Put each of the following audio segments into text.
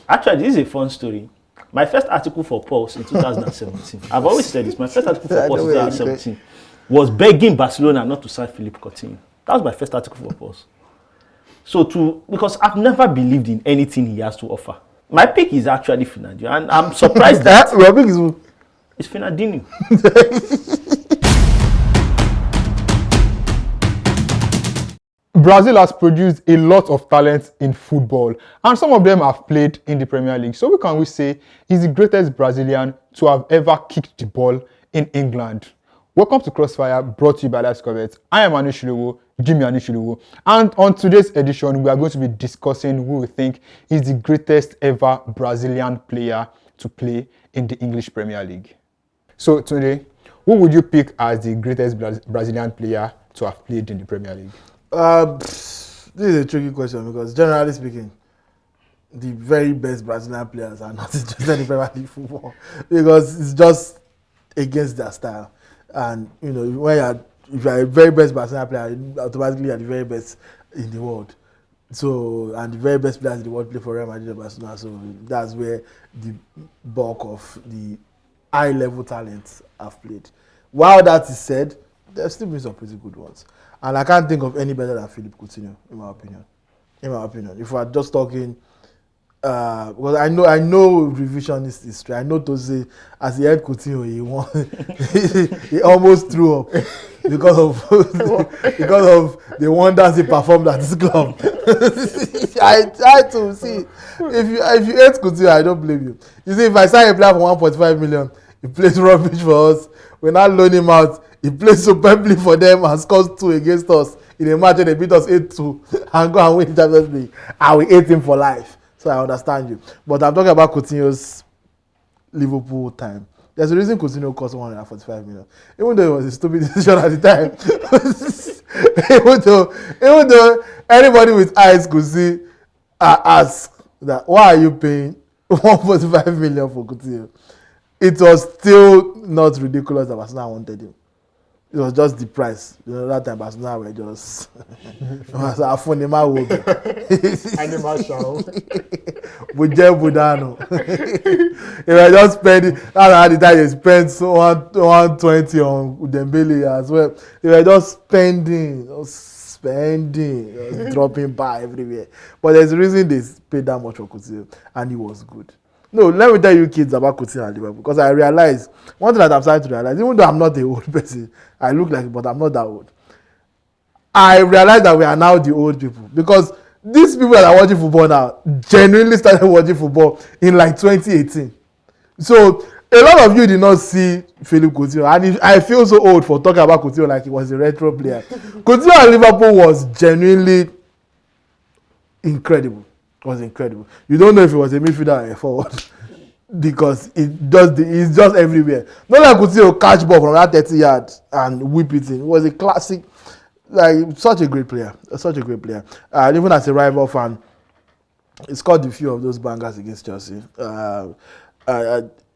Actually, this is a fun story. My first article for Pulse in 2017, I've always said this, my first article for Pulse in 2017 was begging Barcelona not to sign Philippe Coutinho. That was my first article for Pulse. Because I've never believed in anything he has to offer. My pick is actually Fernandinho, and I'm surprised that Your pick is who? it's Fernandinho. Brazil has produced a lot of talent in football, and some of them have played in the Premier League. So, what can we say is the greatest Brazilian to have ever kicked the ball in England? Welcome to Crossfire, brought to you by Let's Covet. I am Anishiluwo, Jimmy Anishiluwo, and on today's edition, we are going to be discussing who we think is the greatest ever Brazilian player to play in the English Premier League. So, today, who would you pick as the greatest Brazilian player to have played in the Premier League? This is a tricky question because generally speaking, the very best Brazilian players are not interested in Premier League football because it's just against their style. And you know, if you are a very best Brazilian player, automatically you are the very best in the world. So, and the very best players in the world play for Real Madrid and Barcelona. So that's where the bulk of the high-level talents have played. While that is said, there's still been some pretty good ones. And I can't think of any better than Philippe Coutinho, in my opinion. If we are just talking, because I know revisionist history. I know Tosin, as he had Coutinho, he won. He almost threw up because of the wonders he performed at this club. I try to see if you hate Coutinho, I don't blame you. You see, if I sign a player for 1.5 million, he plays rubbish for us. We now loan him out. He plays superbly for them and scores 2 against us in a match and they beat us 8-2 and go and win the Champions League. And we hate him for life. So I understand you. But I'm talking about Coutinho's Liverpool time. There's a reason Coutinho cost 145 million. Even though it was a stupid decision at the time. even though anybody with eyes could see, ask that, why are you paying 145 million for Coutinho? It was still not ridiculous that Barcelona wanted him. It was just the price. You know, that time Barcelona were just a funny man will be. Animal show. Buje Budano. They were just spending. That's how the time they spent 120 on Dembele as well. They were just spending, dropping by everywhere. But there's a reason they paid that much for Coutinho, and he was good. No, let me tell you kids about Coutinho and Liverpool, because I realize, one thing that I'm starting to realize, even though I'm not the old person, I look like it, but I'm not that old. I realize that we are now the old people, because these people that are watching football now genuinely started watching football in like 2018. So, a lot of you did not see Philippe Coutinho, and I feel so old for talking about Coutinho like he was a retro player. Coutinho at Liverpool was genuinely incredible. Was incredible. You don't know if it was a midfielder or a forward because it's just everywhere. Not like Coutinho catch ball from that 30 yards and whip it in. It was a classic, like such a great player. Even as a rival fan, he scored a few of those bangers against Chelsea. I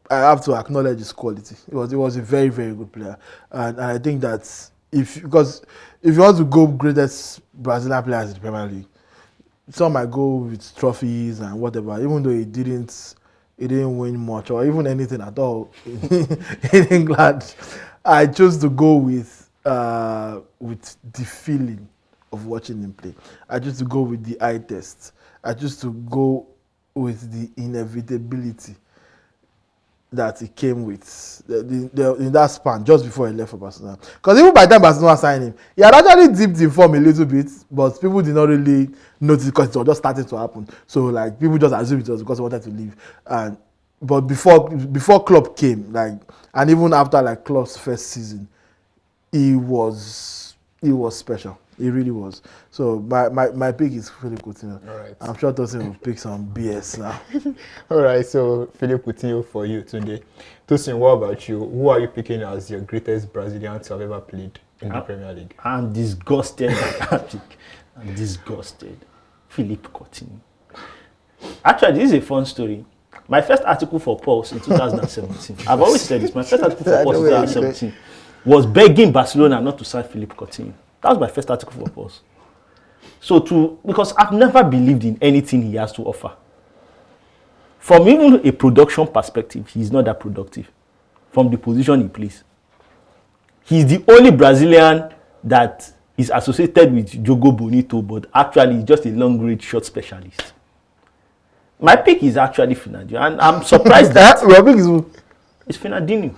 have to acknowledge his quality. It was a very, very good player, and I think that if you want to go greatest Brazilian players in the Premier League, some might go with trophies and whatever, even though he didn't win much or even anything at all in England. I chose to go with the feeling of watching him play. I chose to go with the eye test. I chose to go with the inevitability that he came with in that span just before he left for Barcelona. Because even by the time Barcelona signed him, he had actually dipped in form a little bit, but people did not really notice because it was just starting to happen. So like people just assumed it was because he wanted to leave. But before Klopp came, and even after like Klopp's first season, he was special. He really was. So my pick is Philippe Coutinho. All right. I'm sure Tosin will pick some BS now. All right, so Philippe Coutinho for you today. Tosin, what about you? Who are you picking as your greatest Brazilian to have ever played in the Premier League? I'm disgusted by that pick. I'm disgusted. Philippe Coutinho. Actually, this is a fun story. My first article for Pulse in 2017, I've always said this, my first article for Pulse in 2017 was begging Barcelona not to sign Philippe Coutinho. That was my first article for Pulse. Because I've never believed in anything he has to offer. from even a production perspective, he's not that productive from the position he plays. He's the only Brazilian that is associated with Jogo Bonito, but actually he's just a long-range shot specialist. My pick is actually Fernandinho, and I'm surprised that Your pick is it's Fernandinho.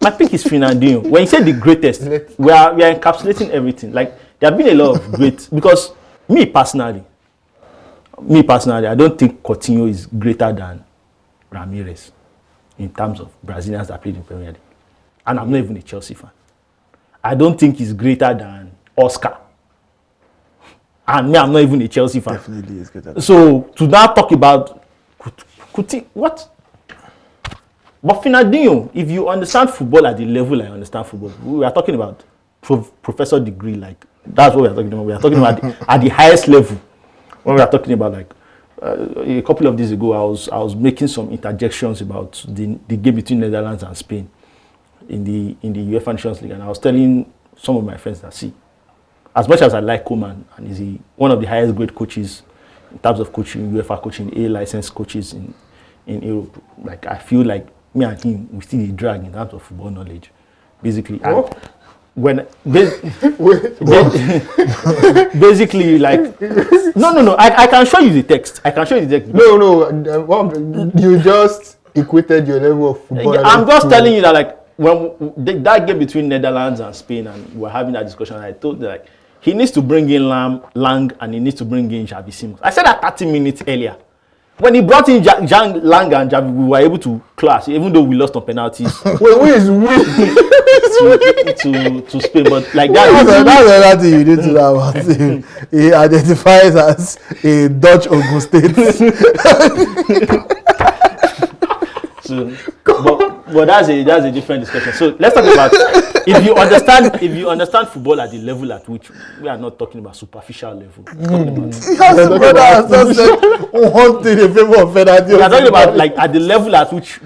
My pick is Fernandinho. When you say the greatest, we are encapsulating everything. Like, there have been a lot of great, because me personally, I don't think Coutinho is greater than Ramirez in terms of Brazilians that played in Premier League. And I'm not even a Chelsea fan. I don't think he's greater than Oscar. And me, I'm not even a Chelsea fan. definitely is greater. So to now talk about Coutinho, what? But Fernandinho, if you understand football at the level I understand football, we are talking about professor degree, like that's what we are talking about. We are talking about at the highest level. When we are talking about, like, a couple of days ago, I was making some interjections about the game between Netherlands and Spain in the UEFA Nations League, and I was telling some of my friends that, see, as much as I like Koeman, and is one of the highest grade coaches in terms of coaching, UEFA coaching, A licensed coaches in Europe, like, I feel like me and him, we still drag in terms of football knowledge, basically. And when basically, like, no, I can show you the text. No, you just equated your level of football. I'm just telling you that, like, when that game between Netherlands and Spain, and we were having that discussion, I told you, like, he needs to bring in Lang and he needs to bring in Xavi Simons. I said that 30 minutes earlier. When he brought in Lang and Xavi, we were able to clash, even though we lost on penalties. Who is we? to Spain, but like that. That's another thing you need to know about him. He identifies as a Dutch Ogun State. So, but that's a different discussion. So let's talk about if you understand football at the level at which we are not talking about superficial level. Brother has just said one thing in favor of Fernandinho. We are talking about, like, at the level at which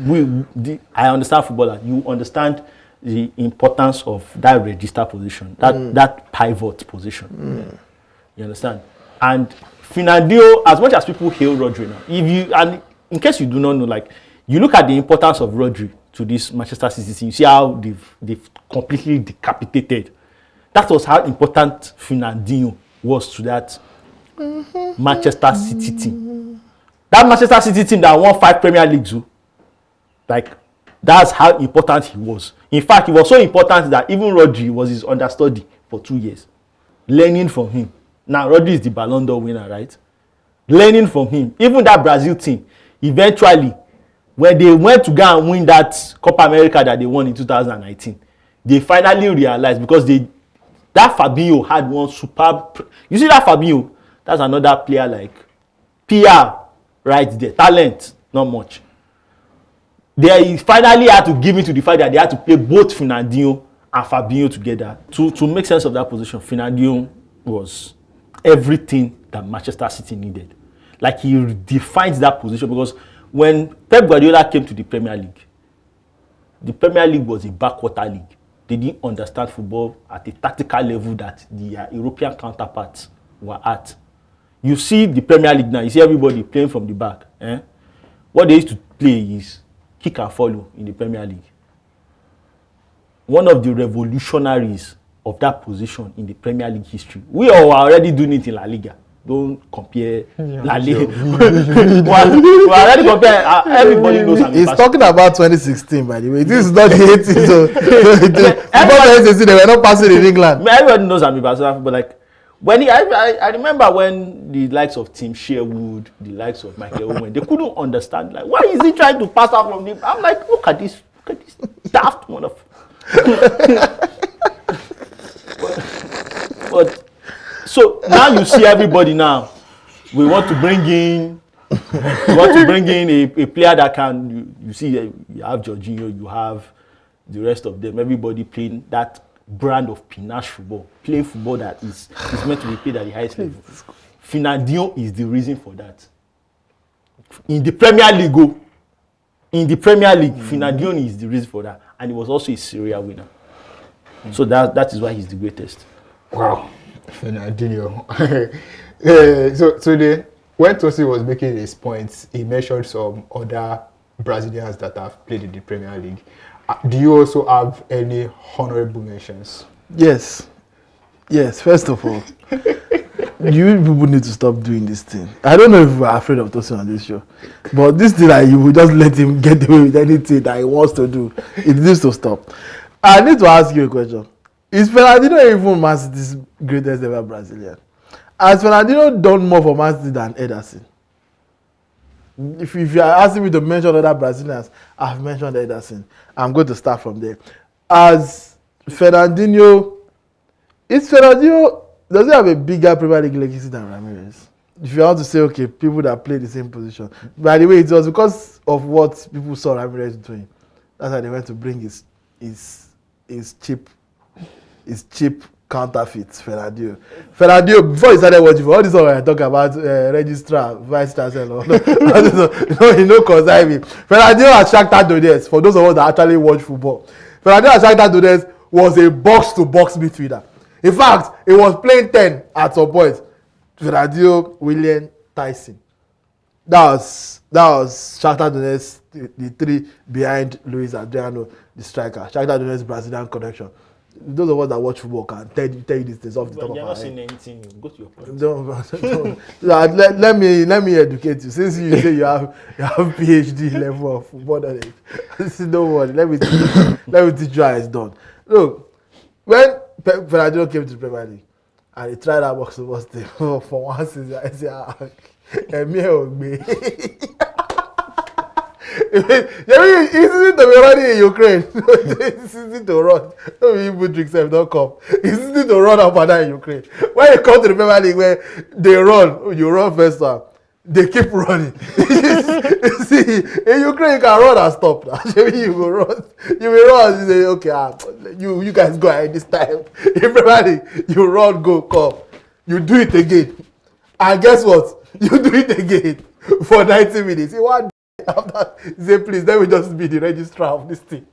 I understand football, and you understand the importance of that register position, that pivot position. You understand? And Fernandinho, as much as people hail Rodri now, and in case you do not know, like, you look at the importance of Rodri to this Manchester City team, you see how they've completely decapitated. That was how important Fernandinho was to that Manchester City team. That Manchester City team that won 5 Premier Leagues, like, that's how important he was. In fact, he was so important that even Rodri was his understudy for 2 years, learning from him. Now, Rodri is the Ballon d'Or winner, right? Learning from him. Even that Brazil team, eventually, when they went to go and win that Copa America that they won in 2019, they finally realized, because that Fabinho had one superb. You see that Fabinho? That's another player, like, PR right there. Talent, not much. They finally had to give in to the fact that they had to play both Fernandinho and Fabinho together to make sense of that position. Fernandinho was everything that Manchester City needed. Like, he defines that position, because when Pep Guardiola came to the Premier League was a backwater league. They didn't understand football at a tactical level that the European counterparts were at. You see the Premier League now, you see everybody playing from the back. What they used to play is kick and follow in the Premier League. One of the revolutionaries of that position in the Premier League history. We are already doing it in La Liga. Don't compare La Liga. We already compare. Everybody knows. He's talking about 2016, by the way. This is not the 80s. So before 2016, they were not passing in England. Everybody knows I'm a Barcelona, but, like, when I remember when the likes of Tim Sherwood, the likes of Michael Owen, they couldn't understand, like, why is he trying to pass out from him? I'm like, look at this daft motherfucker. but so now you see everybody now. We want to bring in a player that can. You see, you have Jorginho, you have the rest of them. Everybody playing that brand of panache football, playing football that is meant to be played at the highest level. Fernandinho is the reason for that. In the Premier League, Fernandinho is the reason for that, and he was also a Serie A winner. So that is why he's the greatest. Wow, Fernandinho. So today, when Tosi was making his points, he mentioned some other Brazilians that have played in the Premier League. Do you also have any honorable mentions? Yes. First of all, you people need to stop doing this thing. I don't know if we're afraid of Tosin on this show, but this thing that you will just let him get away with anything that he wants to do, it needs to stop. I need to ask you a question. Is Fernandinho even Man City's greatest ever Brazilian? Has Fernandinho done more for Man City than Ederson? If you are asking me to mention other Brazilians, I've mentioned Ederson. I'm going to start from there. As Fernandinho, does he have a bigger Premier League legacy than Ramirez? If you want to say, okay, people that play the same position. By the way, it was because of what people saw Ramirez doing. That's why they went to bring his cheap counterfeits, Fernandinho. Before he started watching, all this one I talk about registrar, vice chancellor, concern me. Fernandinho at Shakhtar Donetsk, for those of us that actually watch football, Fernandinho at Shakhtar Donetsk was a box-to-box midfielder. In fact, he was playing 10 at some point. Fernandinho, Willian, Tyson. That was Shakhtar Donetsk, the three behind Luis Adriano, the striker. Shakhtar Donetsk Brazilian connection. Those of us that watch football can tell you these things off the top of our head. You're not saying anything. Go to your point. Don't. let me educate you. Since you say you have PhD level of football knowledge, don't worry. Let me teach you how it's done. Look, when Fernandinho came to the Premier League and he tried that box-to-box thing for one season, I said, it's easy to be running in Ukraine. It's easy to run. Don't even drink self, don't come. It's easy to run up and down in Ukraine. When you come to the Premier League where they run, you run first one. They keep running. See, in Ukraine you can run and stop. You will run. You will run and say, okay, you guys go ahead this time. In Premier League, you run, go, come. You do it again. And guess what? You do it again for 90 minutes. You want after say, please, let me just be the registrar of this thing.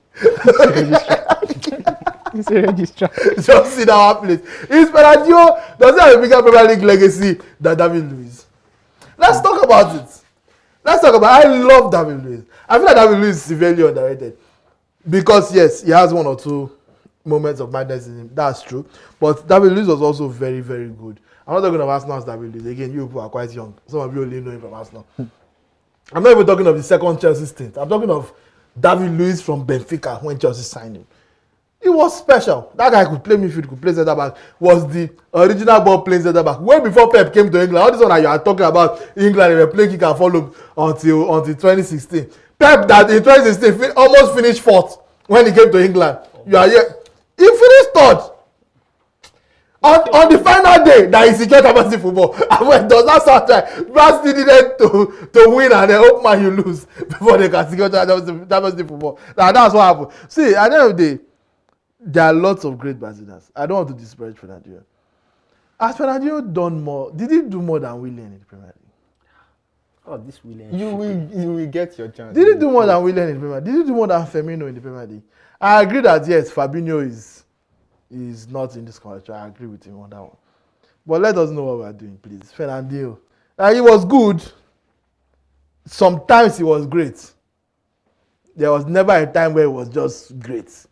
It's a registrar. Just sit down, please. Is Fernandinho, does he have a bigger Premier League legacy than David Luiz? Let's talk about it. I love David Luiz. I feel like David Luiz is severely underrated. Because, yes, he has one or two moments of madness in him. That's true. But David Luiz was also very, very good. I'm not talking about Arsenal's David Luiz. Again, you people are quite young. Some of you only know him from Arsenal. I'm not even talking of the second Chelsea stint. I'm talking of David Luiz from Benfica when Chelsea signed him. He was special. That guy could play midfield, could play centre back. Was the original ball playing centre back. Way before Pep came to England, all this one that you are talking about England, they were playing kick and follow until 2016. Pep that in 2016 almost finished fourth when he came to England. You are here. He finished third. On the final day that he secured Champions League football, and when does that sound like Man City needed to win and then hope man you lose before they can secure Champions League football. Now that's what happened. See, at the end of the day, there are lots of great Brazilians. I don't want to disparage Fernandinho. Has Fernandinho done more? Did he do more than Willian in the Premier League? Oh, this Willian. You will get your chance. Did he do more than Willian in the Premier League? Did he do more than Firmino in the Premier League? I agree that yes, Fabinho is not in this conversation. I agree with him on that one. But let us know what we are doing, please. Fernandinho. He was good. Sometimes he was great. There was never a time where he was just great.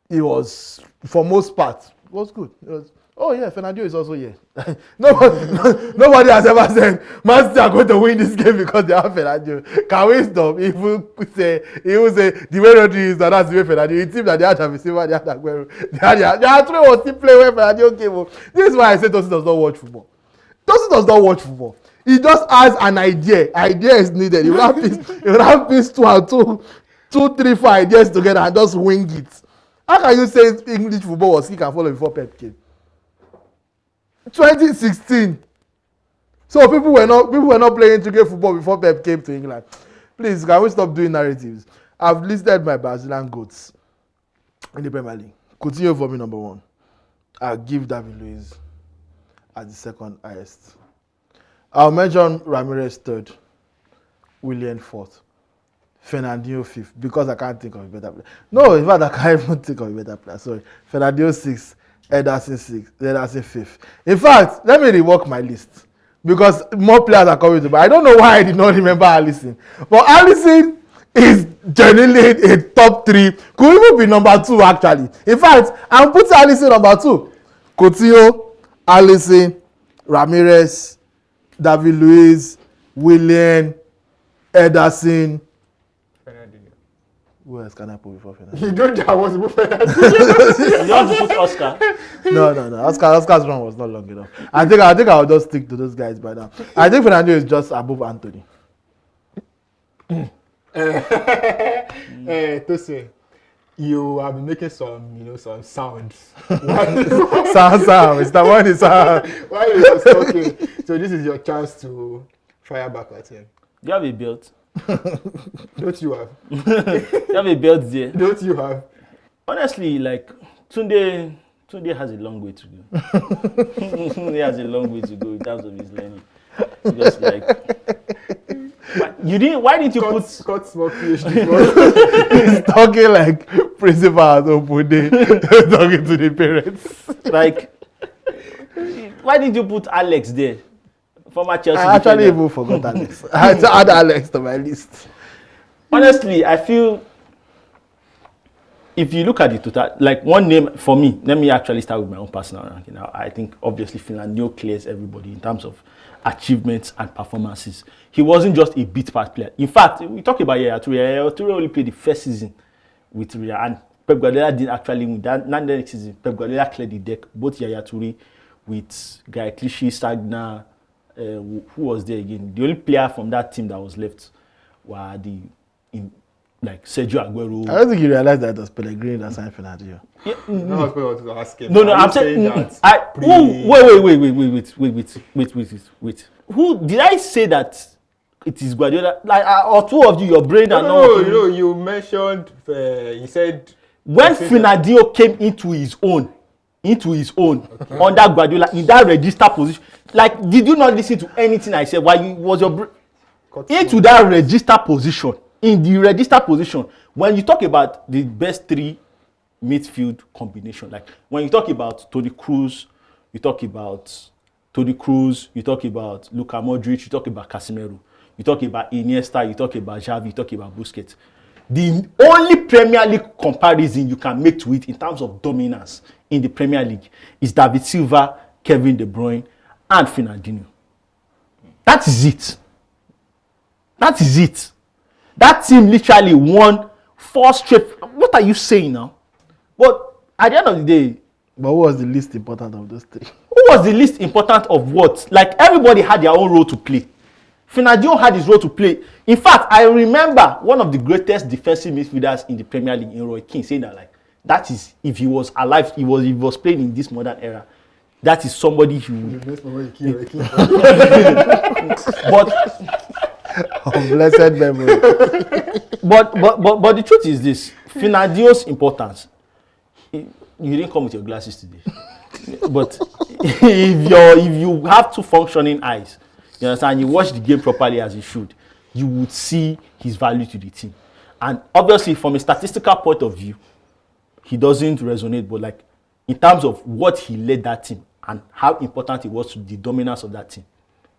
He was, for most part, it was good. It was, oh yeah, Fernandinho is also here. Nobody has ever said, Man City are going to win this game because they have Fernandinho. Can we stop? He will say, the way Rodri is, that's the way Fernandinho. It seems that they had Silva, they had Aguero. They had three was still playing when Fernandinho came home. This is why I say Tosin does not watch football. Tosin does not watch football. He just has an idea. Idea is needed. He will have piece 2 and 2, 3, 4 ideas together and just wing it. How can you say English football was kick and follow before Pep came? 2016. So people were not playing intricate football before Pep came to England. Please, can we stop doing narratives? I've listed my Brazilian goats in the Premier League. Coutinho for me number 1. I'll give David Luiz as the second highest. I'll mention Ramirez 3rd, Willian 4th, Fernandinho 5th, because I can't think of a better player. No, in fact, I can't even think of a better player. Sorry. Fernandinho 6th, Ederson 5th. In fact, let me rework my list. because more players are coming to. But I don't know why I did not remember Alisson. But Alisson is genuinely a top 3. Could even be number 2 actually. In fact, I'm putting Alisson number 2. Coutinho, Alisson, Ramirez, David Luiz, Willian, Ederson. Who else can I put before Fernandinho? You don't I was before Fernandinho. You want to put Oscar? No. Oscar's run was not long enough. I think I'll just stick to those guys by now. I think Fernandinho is just above Anthony. Tosin, you have been making some, some sounds. Sound. It's the one is While you was talking, so this is your chance to fire back at him. Do you have a belt? Don't you have? You have a belt there. Don't you have? Honestly, like Tunde has a long way to go. He has a long way to go in terms of his learning. Just like why didn't you put small PhD? he's talking like principal at open day, talking to the parents. like why didn't you put Alex there? Former Chelsea I actually defender. even forgot Alex. I had to add Alex to my list. Honestly, I feel if you look at the total, like one name for me, let me actually start with my own personal ranking. I think obviously Fernandinho clears everybody in terms of achievements and performances. He wasn't just a bit part player. In fact, we talk about Yaya Toure. Yaya Toure only played the first season with Real, and Pep Guardiola didn't actually win. That next season, Pep Guardiola cleared the deck. Both Yaya Toure with Guy Clichy, Stagna, who was there again? The only player from that team that was left were like Sergio Aguero. I don't think you realized that it was Pellegrini that signed Fernandinho. Yeah, No, I was going to ask him. No, I'm saying that. Wait. Who did I say that it is Guardiola? Like, or two of you, your brain and all. No, you mentioned. You said when Fernandinho came into his own under Guardiola in that register position. Like, did you not listen to anything I said? While you was your brain into that register position? In the register position, when you talk about the best 3 midfield combination, like when you talk about Toni Kroos, you talk about Luka Modric, you talk about Casemiro, you talk about Iniesta, you talk about Xavi, you talk about Busquets. The only Premier League comparison you can make to it in terms of dominance in the Premier League is David Silva, Kevin De Bruyne, and Fernandinho. That is it. That team literally won 4 straight. What are you saying now? But at the end of the day, But who was the least important of those 3? who was the least important of what? Like, everybody had their own role to play. Fernandinho had his role to play. In fact, I remember one of the greatest defensive midfielders in the Premier League, in Roy Keane, saying that, like, that is, if he was alive, he was playing in this modern era, that is somebody who but Blessed memory. but the truth is this: Fernandinho's importance. You didn't come with your glasses today, but if you have 2 functioning eyes, you understand, you watch the game properly as you should, you would see his value to the team. And obviously, from a statistical point of view, he doesn't resonate. But like in terms of what he led that team and how important it was to the dominance of that team,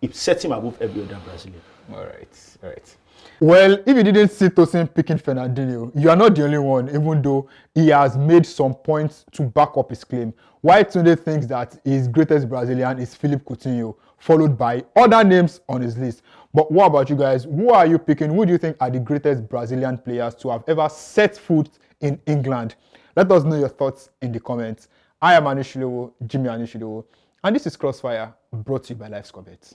it sets him above every other Brazilian. All right. Well, if you didn't see Tosin picking Fernandinho, you are not the only one, even though he has made some points to back up his claim. Why Tunde thinks that his greatest Brazilian is Philippe Coutinho, followed by other names on his list. But what about you guys? Who are you picking? Who do you think are the greatest Brazilian players to have ever set foot in England? Let us know your thoughts in the comments. I am Anishilewo, Jimmy Anishilewo, and this is Crossfire, brought to you by Lifescore Bet.